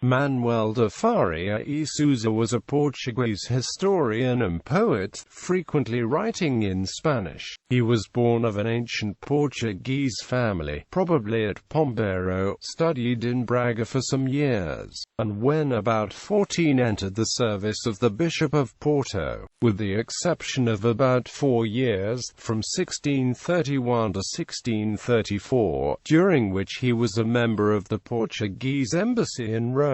Manuel de Faria e Sousa was a Portuguese historian and poet, frequently writing in Spanish. He was born of an ancient Portuguese family, probably at Pombeiro, studied in Braga for some years, and when about 14 entered the service of the Bishop of Porto, with the exception of about 4 years, from 1631 to 1634, during which he was a member of the Portuguese embassy in Rome.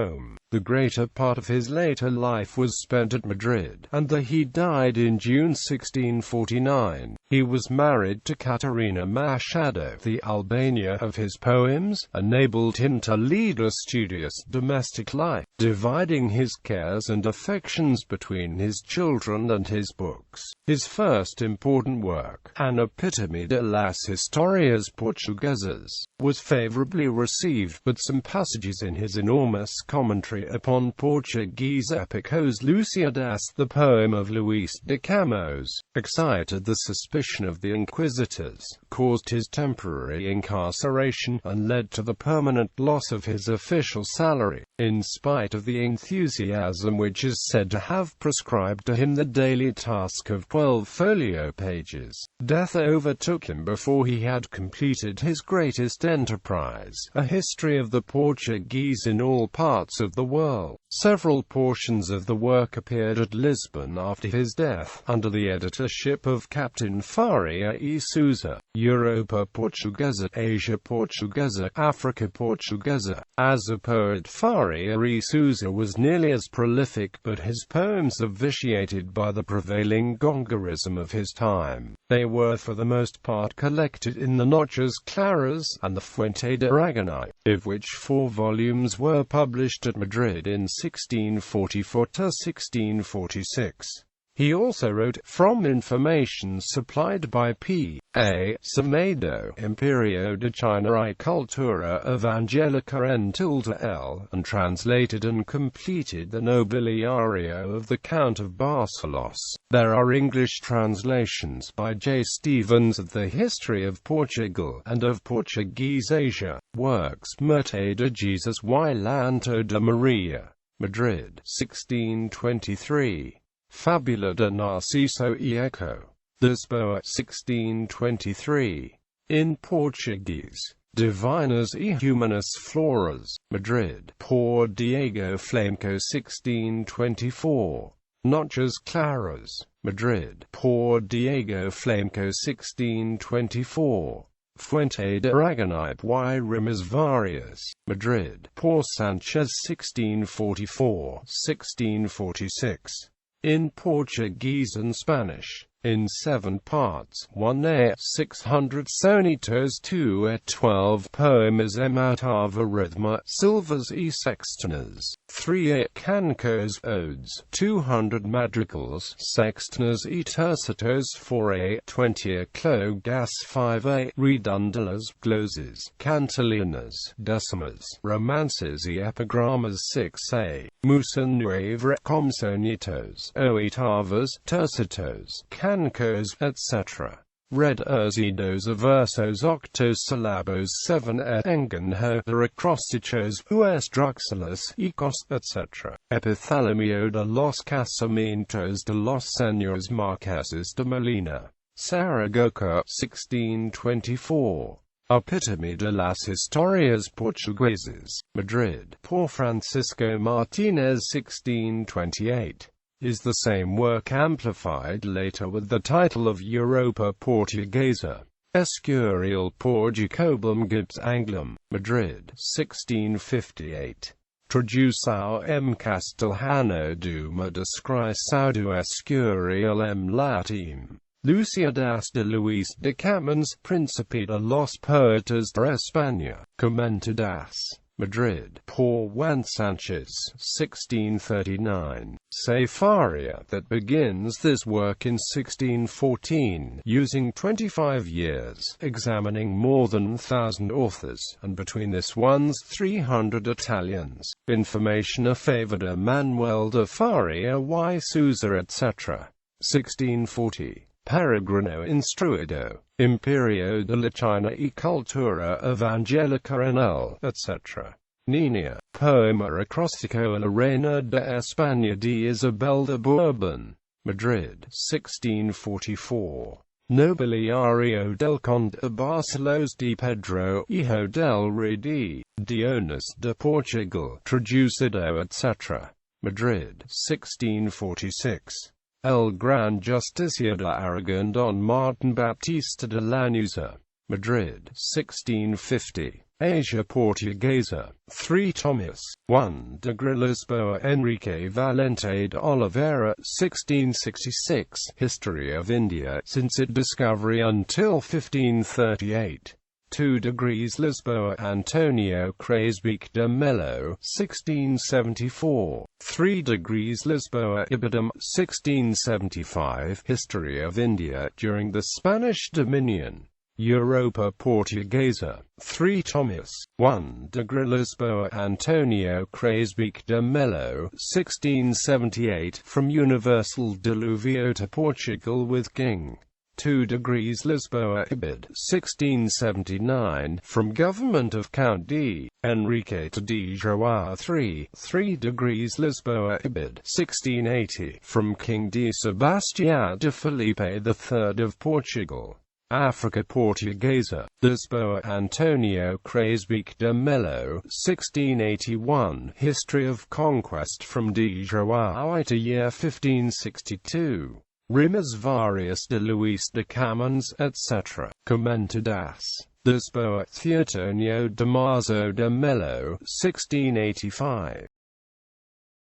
The greater part of his later life was spent at Madrid, and he died in June 1649. He was married to Catarina Machado. The Albania of his poems enabled him to lead a studious domestic life, dividing his cares and affections between his children and his books. His first important work, an epitome de las historias portuguesas, was favorably received, but some passages in his enormous commentary upon Portuguese epicos Lusíadas, the poem of Luís de Camões, excited the suspicion of the inquisitors, caused his temporary incarceration, and led to the permanent loss of his official salary, in spite of the enthusiasm which is said to have prescribed to him the daily task of 12 folio pages. Death overtook him before he had completed his greatest enterprise, a history of the Portuguese in all parts of the world. Several portions of the work appeared at Lisbon after his death, under the editorship of Captain Faria e Sousa. Europa Portuguesa, Asia Portuguesa, Africa Portuguesa. As a poet, Faria e Sousa was nearly as prolific, but his poems are vitiated by the prevailing gongorism of his time. They were for the most part collected in the Noches Claras and the Fuente de Aragonés, of which 4 volumes were published at Madrid in 1644 to 1646. He also wrote, from information supplied by P.A. Semedo, Imperio de China y Cultura Evangelica N.L., and translated and completed the Nobiliario of the Count of Barcelos. There are English translations by J. Stevens of the History of Portugal, and of Portuguese Asia. Works Merte de Jesus y Lanto de Maria. Madrid, 1623. Fabula de Narciso y Eco. Lisboa, 1623. In Portuguese. Divinas y Humanas Floras. Madrid. Por Diego Flamenco, 1624. Noches Claras. Madrid. Por Diego Flamenco, 1624. Fuente de Aragonés y Rimas Varias. Madrid. Por Sanchez, 1644, 1646. In Portuguese and Spanish, in 7 parts, 1a 600 sonetos, 2a 12 poemas em oitava ritmo, silvas e sextenas, 3a cancos odes, 200 madrigals, sextenas e tercetos, 4a 20a clogas, 5a redundalas, gloses, cantilinas, decimas, romances e epigramas, 6a musa nueva com sonetos, oitavas, tercetos, cancos, etc. Reduzidos a versos octosyllabos, 7 enganho acrósticos, us druxilus, ecos, etc. Epithalamio de los casamientos de los señores marqueses de Molina. Saragossa, 1624. Epitome de las historias portuguesas. Madrid. Por Francisco Martínez, 1628. Is the same work amplified later with the title of Europa Portuguesa. Escurial por Jacobum Gibbs Anglum. Madrid, 1658. Tradução em castelhano de uma descrição do Escurial em latim. Lusíadas de Luís de Camões, Príncipe de los Poetas de España. Comentadas. Madrid. Por Juan Sánchez, 1639. Say Faria that begins this work in 1614, using 25 years, examining more than 1,000 authors, and between this one's 300 Italians. Information a favor de Manuel de Faria y Sousa, etc. 1640. Peregrino Instruido, Imperio de la China y Cultura Evangelica N.L., etc. Nina, Poema Acróstico a la Reina de España de Isabel de Bourbon, Madrid, 1644. Nobiliario del Conde de Barcelos de Pedro, hijo del Rey de Dionis de Portugal, traducido etc. Madrid, 1646. El Gran Justicia de Aragón Don Martin Baptista de Lanuza, Madrid, 1650. Asia Portuguesa, 3 tomes, 1 de Lisboa Enrique Valente de Oliveira, 1666, History of India since its discovery until 1538. 2 degrees Lisboa Antonio Craesbeck de Mello, 1674. 3 degrees Lisboa Ibidem, 1675, History of India during the Spanish Dominion. Europa Portuguesa, 3 tomes, 1 de Lisboa Antonio Craesbeck de Mello, 1678, From Universal Diluvio to Portugal with King. 2 degrees Lisboa Ibid, 1679, From Government of Count D. Enrique to D. João 3 degrees Lisboa Ibid, 1680, From King D. Sebastião de Felipe III of Portugal. Africa Portuguesa, Lisboa Antonio Craesbeck de Mello, 1681, History of Conquest from D. João to year 1562. Rimas Varias de Luis de Camões, etc. Comentadas. Lisboa Theotonio Damaso de Mello, 1685.